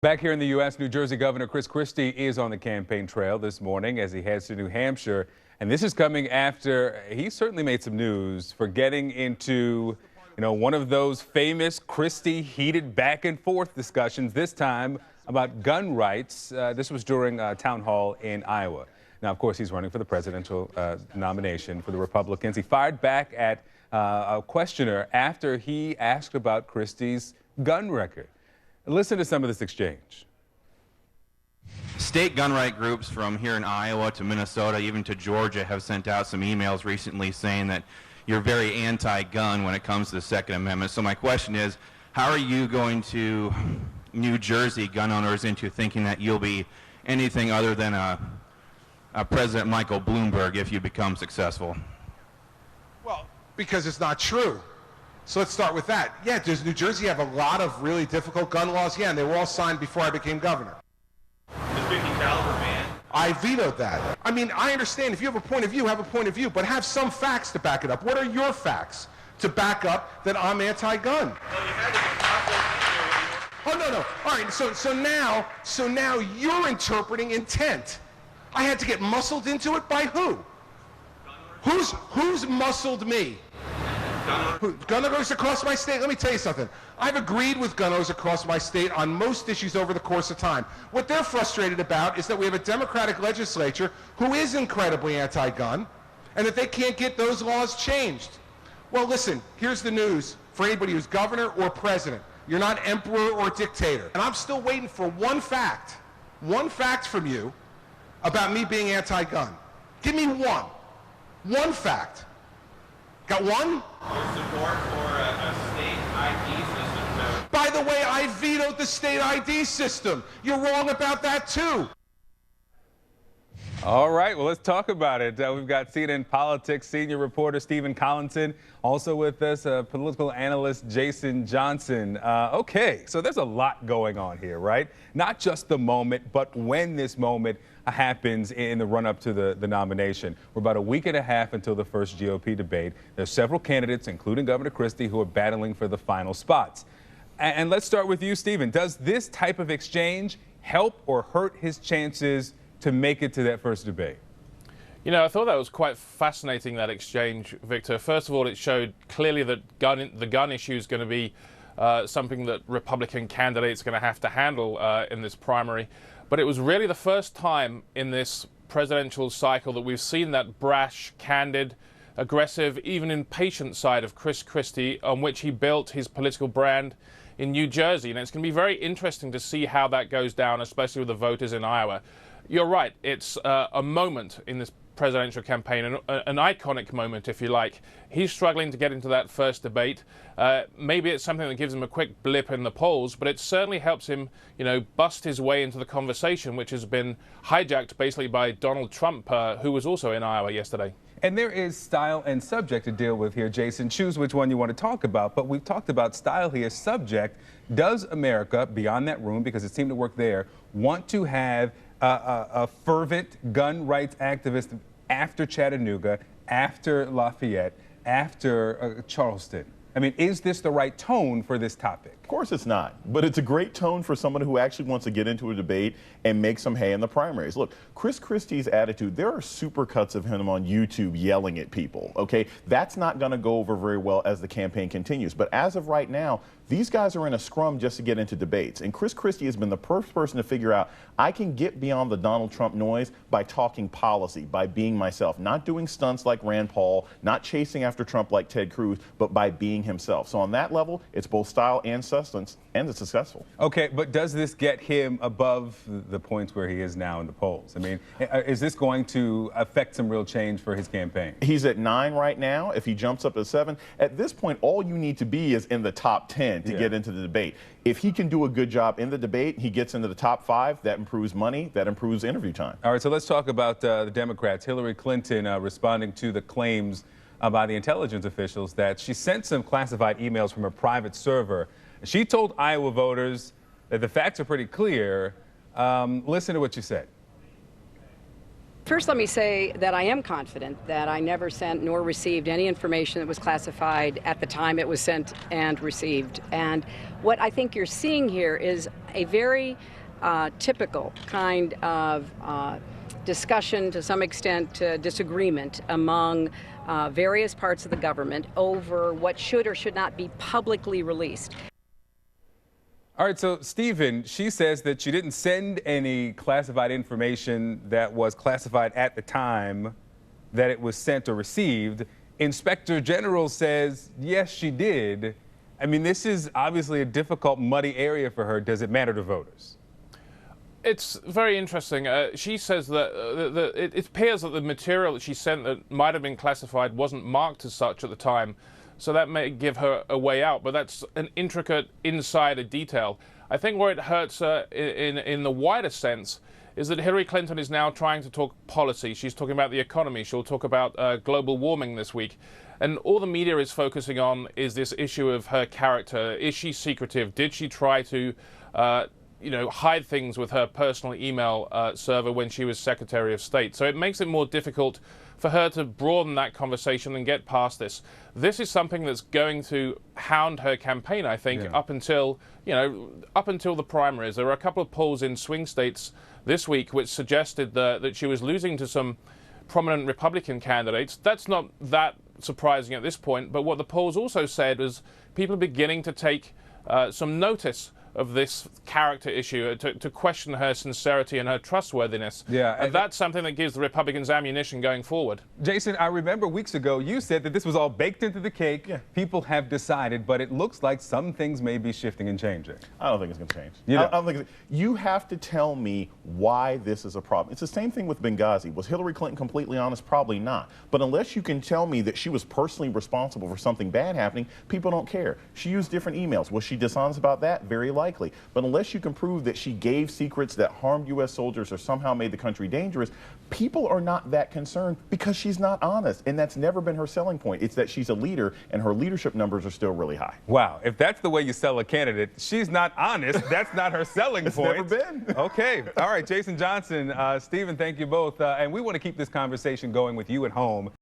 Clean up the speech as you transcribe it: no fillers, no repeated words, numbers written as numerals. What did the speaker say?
Back here in the U.S., New Jersey Governor Chris Christie is on the campaign trail this morning as he heads to New Hampshire. And this is coming after he certainly made some news for getting into, one of those famous Christie heated back and forth discussions, this time about gun rights. This was during a town hall in Iowa. Now, of course, he's running for the presidential nomination for the Republicans. He fired back at a questioner after he asked about Christie's gun record. Listen to some of this exchange. State gun right groups from here in Iowa to Minnesota, even to Georgia, have sent out some emails recently saying that you're very anti-gun when it comes to the Second Amendment. So my question is, how are you going to New Jersey gun owners into thinking that you'll be anything other than a President Michael Bloomberg if you become successful? Well, because it's not true. So let's start with that. Yeah, does New Jersey have a lot of really difficult gun laws? Yeah, and they were all signed before I became governor. The 50 caliber ban. I vetoed that. I mean, I understand if you have a point of view, have a point of view, but have some facts to back it up. What are your facts to back up that I'm anti-gun? Well, you had Oh, no. All right, so now you're interpreting intent. I had to get muscled into it by who? Who's muscled me? Gun owners across my state. Let me tell you something. I've agreed with gun owners across my state on most issues over the course of time. What they're frustrated about is that we have a Democratic legislature who is incredibly anti-gun and that they can't get those laws changed. Well, listen, here's the news for anybody who's governor or president. You're not emperor or dictator. And I'm still waiting for one fact from you about me being anti-gun. Give me one fact. Got one? Your support for a state ID system. By the way, I vetoed the state ID system. You're wrong about that, too. All right, well, let's talk about it. We've got CNN Politics senior reporter Stephen Collinson, also with us, political analyst Jason Johnson. Okay, so there's a lot going on here, right? Not just the moment, but when this moment happens in the run-up to the nomination. We're about a week and a half until the first GOP debate. There's several candidates, including Governor Christie, who are battling for the final spots. And let's start with you, Stephen. Does this type of exchange help or hurt his chances to make it to that first debate? I thought that was quite fascinating, that exchange, Victor. First of all, it showed clearly that the gun issue is going to be something that Republican candidates are going to have to handle in this primary. But it was really the first time in this presidential cycle that we've seen that brash, candid, aggressive, even impatient side of Chris Christie, on which he built his political brand in New Jersey. And it's going to be very interesting to see how that goes down, especially with the voters in Iowa. You're right. It's a moment in this presidential campaign, an iconic moment, if you like. He's struggling to get into that first debate. Maybe it's something that gives him a quick blip in the polls, but it certainly helps him, bust his way into the conversation, which has been hijacked basically by Donald Trump, who was also in Iowa yesterday. And there is style and subject to deal with here, Jason. Choose which one you want to talk about. But we've talked about style here. Subject, does America, beyond that room, because it seemed to work there, want to have a fervent gun rights activist after Chattanooga, after Lafayette, after Charleston? I mean, is this the right tone for this topic? Of course it's not, but it's a great tone for someone who actually wants to get into a debate and make some hay in the primaries. Look, Chris Christie's attitude, there are supercuts of him on YouTube yelling at people, okay? That's not going to go over very well as the campaign continues. But as of right now, these guys are in a scrum just to get into debates. And Chris Christie has been the first person to figure out, I can get beyond the Donald Trump noise by talking policy, by being myself, not doing stunts like Rand Paul, not chasing after Trump like Ted Cruz, but by being himself. So on that level, it's both style and substance, and it's successful. Okay, but does this get him above the points where he is now in the polls? I mean, is this going to affect some real change for his campaign? He's at 9 right now. If he jumps up to 7, at this point, all you need to be is in the top 10 to get into the debate. If he can do a good job in the debate, he gets into the top 5, that improves money, that improves interview time. All right, so let's talk about the Democrats. Hillary Clinton responding to the claims by the intelligence officials that she sent some classified emails from her private server. She told Iowa voters that the facts are pretty clear. Listen to what she said. First, let me say that I am confident that I never sent nor received any information that was classified at the time it was sent and received. And what I think you're seeing here is a very typical kind of discussion, to some extent disagreement among various parts of the government over what should or should not be publicly released. All right, so Stephen, she says that she didn't send any classified information that was classified at the time that it was sent or received. Inspector General says, yes, she did. I mean, this is obviously a difficult, muddy area for her. Does it matter to voters? It's very interesting. She says that it appears that the material that she sent that might have been classified wasn't marked as such at the time. So that may give her a way out, but that's an intricate insider detail. I think where it hurts her in the wider sense is that Hillary Clinton is now trying to talk policy. She's talking about the economy. She'll talk about global warming this week. And all the media is focusing on is this issue of her character. Is she secretive? Did she try to hide things with her personal email server when she was Secretary of State? So it makes it more difficult for her to broaden that conversation and get past this. This is something that's going to hound her campaign, I think, up until the primaries. There were a couple of polls in swing states this week which suggested that she was losing to some prominent Republican candidates. That's not that surprising at this point, but what the polls also said was people are beginning to take some notice of this character issue, to question her sincerity and her trustworthiness. Yeah, and that's something that gives the Republicans ammunition going forward. Jason, I remember weeks ago you said that this was all baked into the cake. Yeah. People have decided, but it looks like some things may be shifting and changing. I don't think it's going to change. I don't think you have to tell me why this is a problem. It's the same thing with Benghazi. Was Hillary Clinton completely honest? Probably not. But unless you can tell me that she was personally responsible for something bad happening, people don't care. She used different emails. Was she dishonest about that? Very likely. But unless you can prove that she gave secrets that harmed U.S. soldiers or somehow made the country dangerous, people are not that concerned because she's not honest. And that's never been her selling point. It's that she's a leader and her leadership numbers are still really high. Wow. If that's the way you sell a candidate, she's not honest. That's not her selling point. It's never been. Okay. All right. Jason Johnson, Stephen, thank you both. And we want to keep this conversation going with you at home.